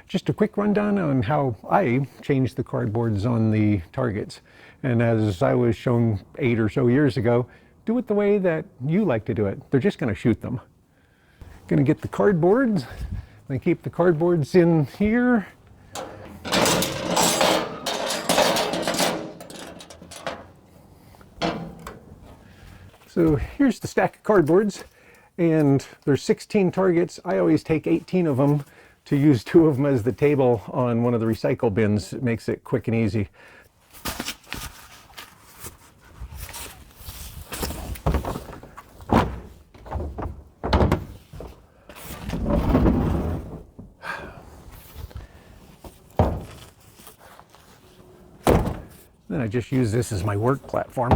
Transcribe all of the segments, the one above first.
Just a quick rundown on how I changed the cardboards on the targets. And as I was shown 8 or so years ago, do it the way that you like to do it. They're just going to shoot them. Going to get the cardboards. I keep the cardboards in here. So here's the stack of cardboards, and there's 16 targets. I always take 18 of them to use 2 of them as the table on one of the recycle bins. It makes it quick and easy. Then I just use this as my work platform.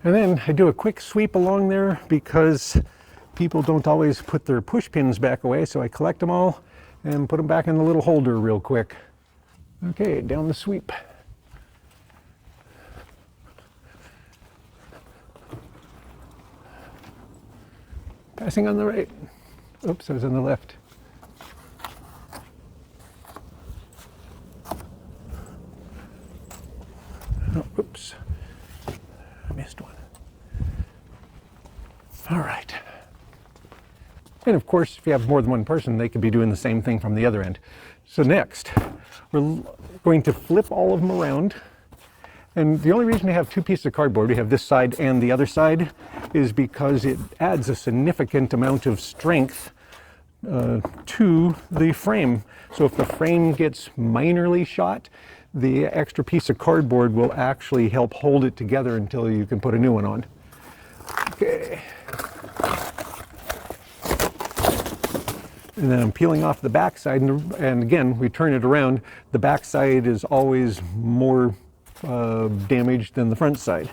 And then I do a quick sweep along there because people don't always put their push pins back away, so I collect them all and put them back in the little holder real quick. Okay, down the sweep. Passing on the right. Oops, I was on the left. Oh, oops. I missed one. All right. And of course, if you have more than one person, they could be doing the same thing from the other end. So next, we're going to flip all of them around. And the only reason we have 2 pieces of cardboard, we have this side and the other side, is because it adds a significant amount of strength to the frame. So if the frame gets minorly shot, the extra piece of cardboard will actually help hold it together until you can put a new one on. Okay. And then I'm peeling off the back side, and again, we turn it around. The back side is always more damaged than the front side.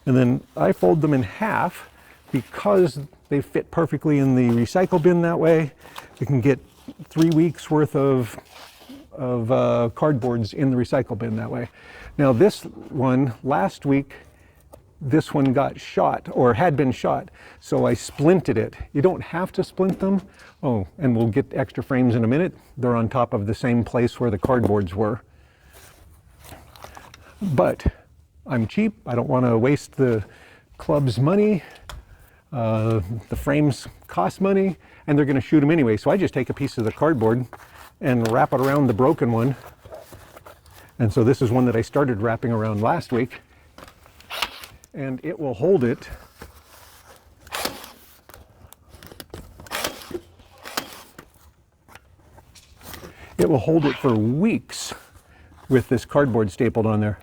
And then I fold them in half because they fit perfectly in the recycle bin that way. You can get 3 weeks worth of cardboards in the recycle bin that way. Now this one, last week, this one got shot, or had been shot, so I splinted it. You don't have to splint them. Oh, and we'll get extra frames in a minute. They're on top of the same place where the cardboards were. But I'm cheap. I don't want to waste the club's money. The frames cost money, and they're going to shoot them anyway. So I just take a piece of the cardboard and wrap it around the broken one. And so this is one that I started wrapping around last week. And it will hold it. It will hold it for weeks with this cardboard stapled on there.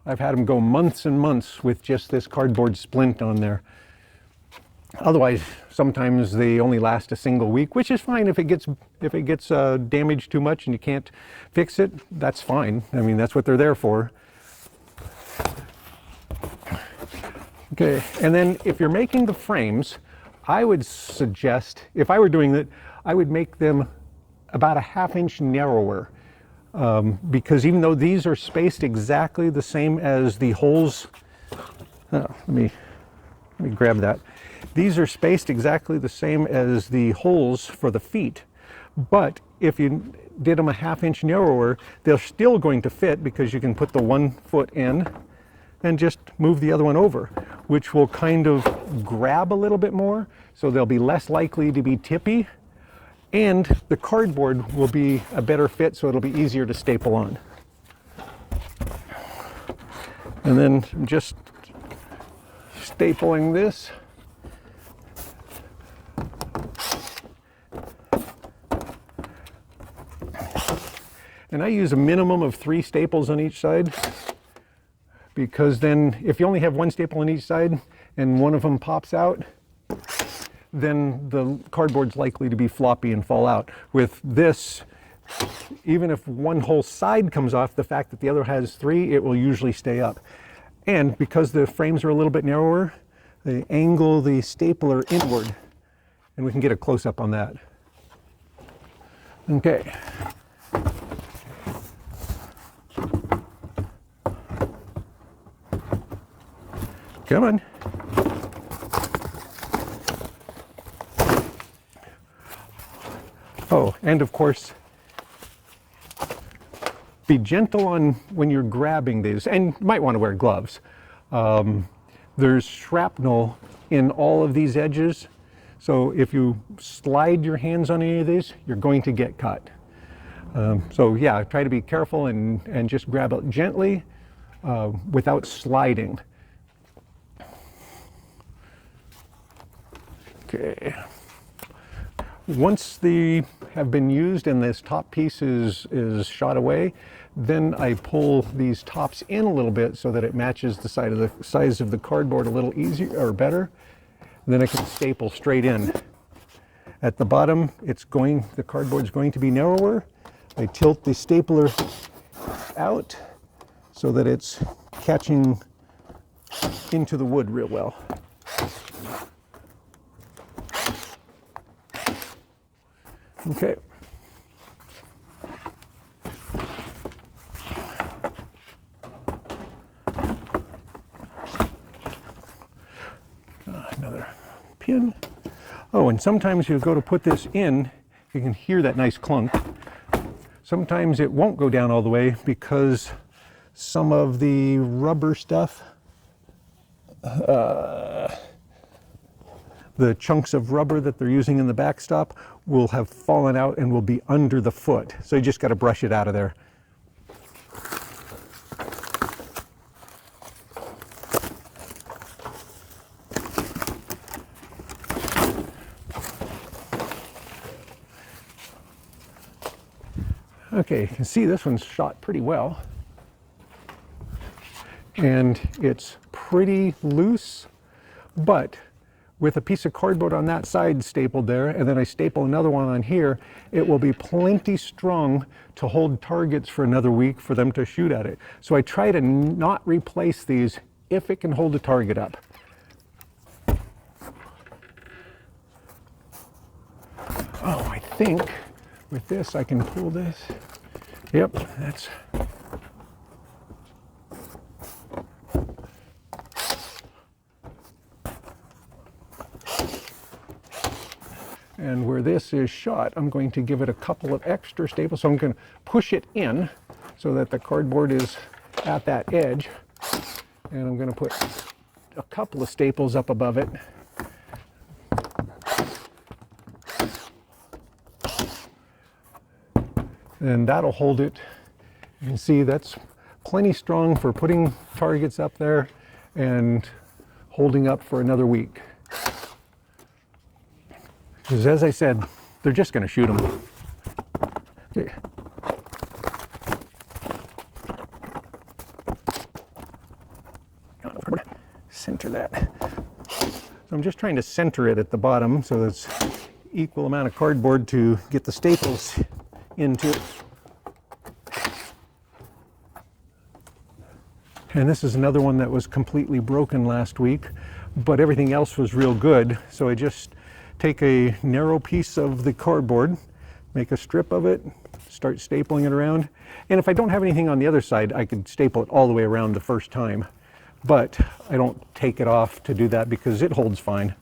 I've had them go months and months with just this cardboard splint on there. Otherwise, sometimes they only last a single week, which is fine. If it gets damaged too much and you can't fix it, that's fine. I mean, that's what they're there for. Okay, and then if you're making the frames, I would suggest, if I were doing it, I would make them about a ½ inch narrower. Because even though these are spaced exactly the same as the holes, let me grab that. These are spaced exactly the same as the holes for the feet, but if you did them a ½ inch narrower, they're still going to fit because you can put the 1 foot in and just move the other one over, which will kind of grab a little bit more, so they'll be less likely to be tippy. And the cardboard will be a better fit, so it'll be easier to staple on. And then I'm just stapling this. And I use a minimum of 3 staples on each side, because then if you only have 1 staple on each side and one of them pops out, then the cardboard's likely to be floppy and fall out. With this, even if one whole side comes off, the fact that the other has 3, it will usually stay up. And because the frames are a little bit narrower, they angle the stapler inward, and we can get a close-up on that. Okay. Come on. Oh, and of course, be gentle on when you're grabbing these, and you might want to wear gloves. There's shrapnel in all of these edges, so if you slide your hands on any of these, you're going to get cut. So yeah, try to be careful and just grab it gently without sliding. Okay. Once they have been used and this top piece is shot away, then I pull these tops in a little bit so that it matches the size of the cardboard a little easier or better. And then I can staple straight in. At the bottom, the cardboard's going to be narrower. I tilt the stapler out so that it's catching into the wood real well. Okay. Another pin. Oh, and sometimes you go to put this in, you can hear that nice clunk. Sometimes it won't go down all the way because some of the rubber stuff, the chunks of rubber that they're using in the backstop will have fallen out and will be under the foot. So you just got to brush it out of there. Okay, you can see this one's shot pretty well. And it's pretty loose, but with a piece of cardboard on that side stapled there, and then I staple another one on here, it will be plenty strong to hold targets for another week for them to shoot at it. So I try to not replace these if it can hold a target up. Oh, I think with this I can pull this. Yep, that's... And where this is shot, I'm going to give it a couple of extra staples. So I'm going to push it in so that the cardboard is at that edge. And I'm going to put a couple of staples up above it. And that'll hold it. You can see that's plenty strong for putting targets up there and holding up for another week. Because as I said, they're just going to shoot them. Okay. Center that. So I'm just trying to center it at the bottom so it's equal amount of cardboard to get the staples into it. And this is another one that was completely broken last week, but everything else was real good. So I just take a narrow piece of the cardboard, make a strip of it, start stapling it around. And if I don't have anything on the other side, I could staple it all the way around the first time. But I don't take it off to do that because it holds fine.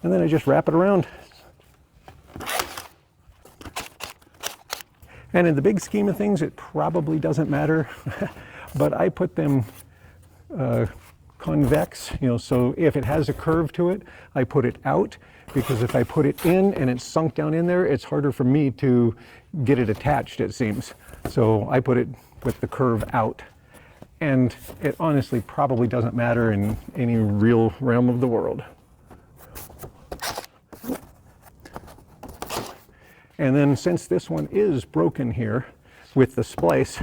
And then I just wrap it around. And in the big scheme of things, it probably doesn't matter. But I put them convex, so if it has a curve to it, I put it out, because if I put it in and it's sunk down in there, it's harder for me to get it attached, it seems. So I put it with the curve out. And it honestly probably doesn't matter in any real realm of the world. And then since this one is broken here with the splice,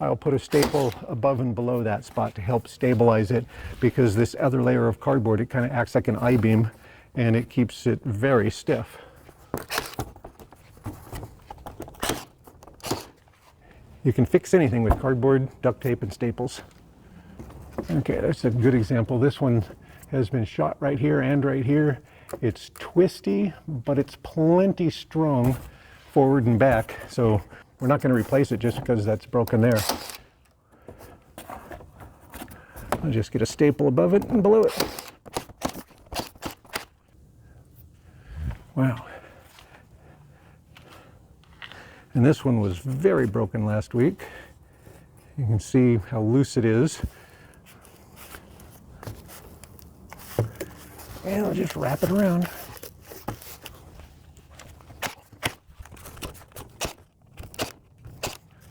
I'll put a staple above and below that spot to help stabilize it, because this other layer of cardboard, it kind of acts like an I-beam and it keeps it very stiff. You can fix anything with cardboard, duct tape, and staples. Okay, that's a good example. This one has been shot right here and right here. It's twisty, but it's plenty strong forward and back. So we're not going to replace it just because that's broken there. I'll just get a staple above it and below it. Wow. And this one was very broken last week. You can see how loose it is. And I'll just wrap it around.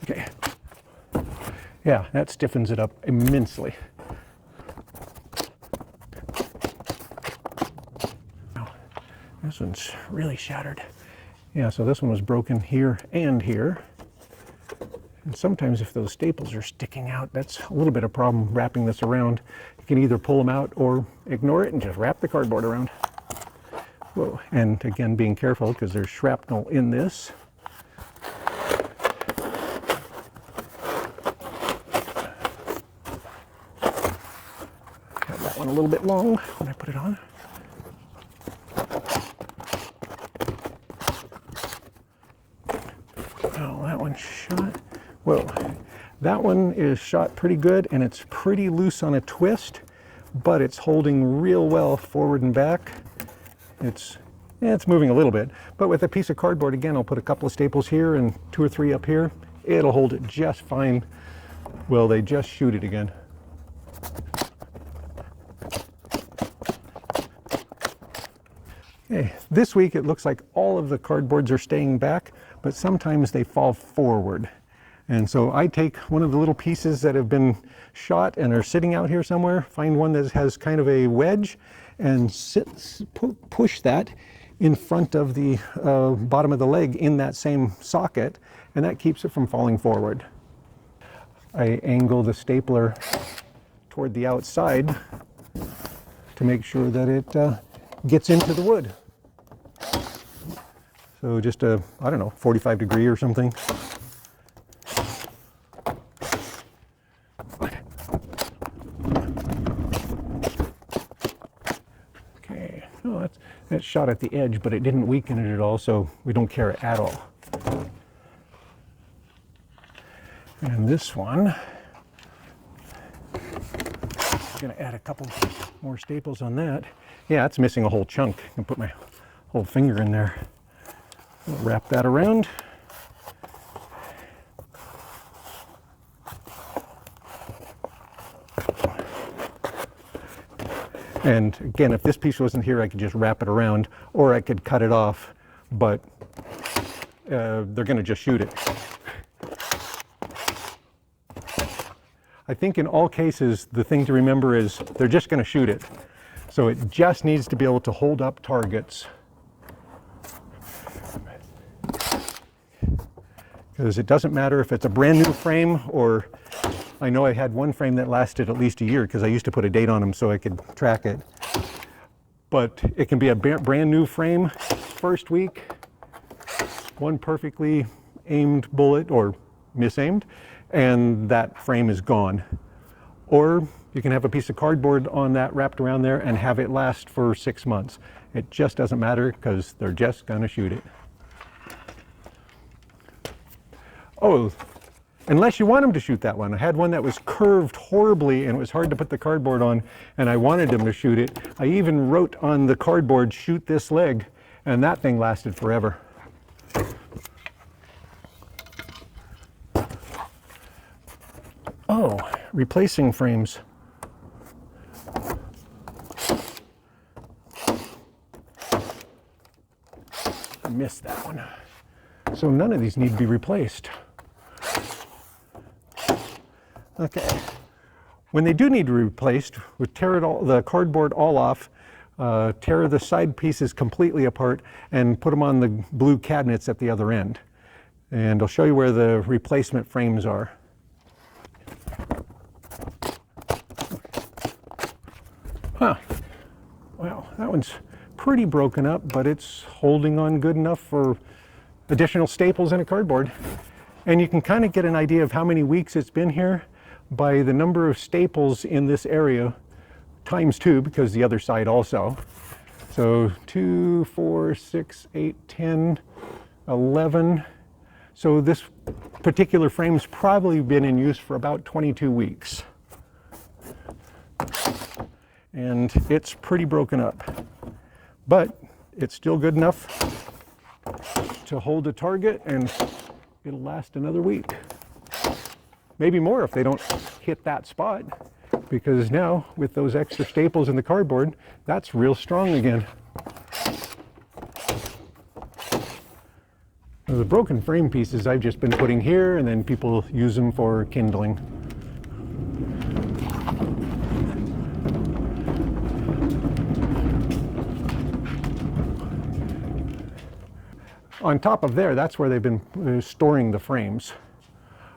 Okay. Yeah, that stiffens it up immensely. This one's really shattered. Yeah, so this one was broken here and here. And sometimes if those staples are sticking out, that's a little bit of a problem wrapping this around. You can either pull them out or ignore it and just wrap the cardboard around. Whoa, and again, being careful because there's shrapnel in this. Got that one a little bit long when I put it on. Oh, that one's shot. Whoa, that one is shot pretty good and it's pretty loose on a twist, but it's holding real well forward and back. It's moving a little bit, but with a piece of cardboard, again, I'll put a couple of staples here and 2 or 3 up here. It'll hold it just fine. Will they just shoot it again? Okay, this week it looks like all of the cardboards are staying back, but sometimes they fall forward. And so I take one of the little pieces that have been shot and are sitting out here somewhere, find one that has kind of a wedge, and push that in front of the bottom of the leg in that same socket, and that keeps it from falling forward. I angle the stapler toward the outside to make sure that it gets into the wood. So just a, I don't know, 45 degree or something. Okay, oh, that's shot at the edge, but it didn't weaken it at all, so we don't care at all. And this one, I'm gonna add a couple more staples on that. Yeah, it's missing a whole chunk. I can put my whole finger in there. I'll wrap that around. And again, if this piece wasn't here, I could just wrap it around, or I could cut it off, but they're gonna just shoot it. I think in all cases, the thing to remember is they're just gonna shoot it. So it just needs to be able to hold up targets. Because it doesn't matter if it's a brand new frame, or I know I had one frame that lasted at least a year because I used to put a date on them so I could track it. But it can be a brand new frame, first week, one perfectly aimed bullet or misaimed, and that frame is gone. Or you can have a piece of cardboard on that wrapped around there and have it last for 6 months. It just doesn't matter because they're just gonna shoot it. Oh, unless you want them to shoot that one. I had one that was curved horribly and it was hard to put the cardboard on, and I wanted them to shoot it. I even wrote on the cardboard, "shoot this leg," and that thing lasted forever. Oh, replacing frames. I missed that one. So none of these need to be replaced. Okay. When they do need to be replaced, we tear it all, the cardboard all off, tear the side pieces completely apart, and put them on the blue cabinets at the other end. And I'll show you where the replacement frames are. Huh. Wow, that one's pretty broken up, but it's holding on good enough for additional staples and a cardboard. And you can kind of get an idea of how many weeks it's been here by the number of staples in this area times 2, because the other side also. So 2, 4, 6, 8, 10, 11. So this particular frame's probably been in use for about 22 weeks. and it's pretty broken up. But it's still good enough to hold a target, and it'll last another week. Maybe more if they don't hit that spot, because now with those extra staples in the cardboard, that's real strong again. The broken frame pieces I've just been putting here, and then people use them for kindling. On top of there, that's where they've been storing the frames.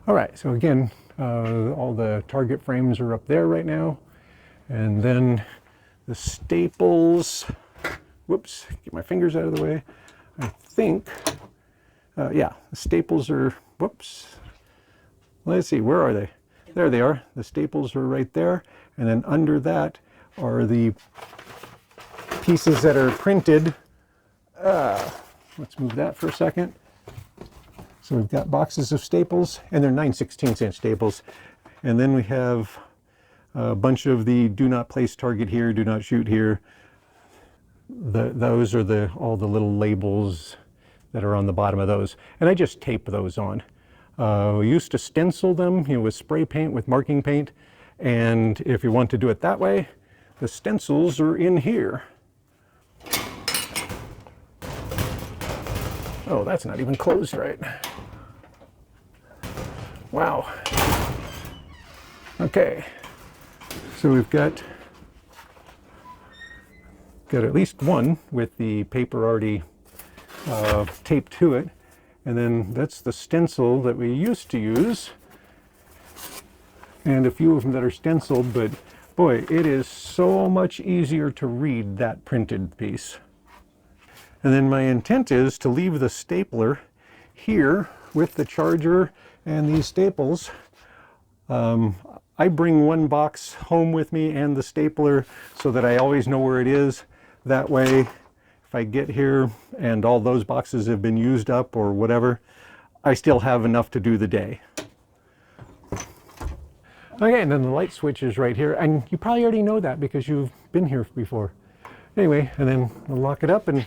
All right, so again, all the target frames are up there right now. And then the staples, whoops, get my fingers out of the way. I think, yeah, the staples are, whoops. Let's see, where are they? There they are. The staples are right there. And then under that are the pieces that are printed. Let's move that for a second. So we've got boxes of staples, and they're 9/16" staples. And then we have a bunch of the do not place target here, do not shoot here. Those are all the little labels that are on the bottom of those. And I just tape those on. We used to stencil them, with spray paint, with marking paint. And if you want to do it that way, the stencils are in here. Oh, that's not even closed right. Wow. Okay, so we've got at least one with the paper already taped to it. And then that's the stencil that we used to use. And a few of them that are stenciled, but boy, it is so much easier to read that printed piece. And then my intent is to leave the stapler here with the charger and these staples. I bring one box home with me and the stapler so that I always know where it is. That way, if I get here and all those boxes have been used up or whatever, I still have enough to do the day. Okay, and then the light switch is right here, and you probably already know that because you've been here before. Anyway, and then we'll lock it up and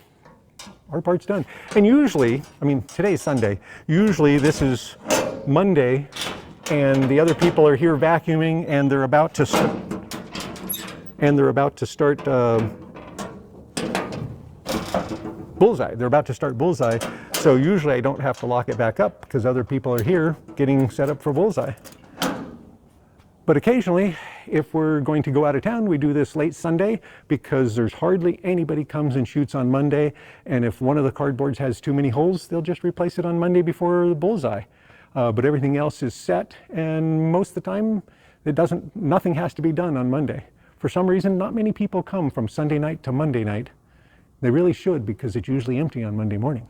our part's done. And usually, I mean, today's Sunday, usually this is Monday and the other people are here vacuuming and they're about to start bullseye. They're about to start bullseye. So usually I don't have to lock it back up because other people are here getting set up for bullseye. But occasionally, if we're going to go out of town, we do this late Sunday because there's hardly anybody comes and shoots on Monday. And if one of the cardboards has too many holes, they'll just replace it on Monday before the bullseye. But everything else is set, and most of the time, nothing has to be done on Monday. For some reason, not many people come from Sunday night to Monday night. They really should, because it's usually empty on Monday morning.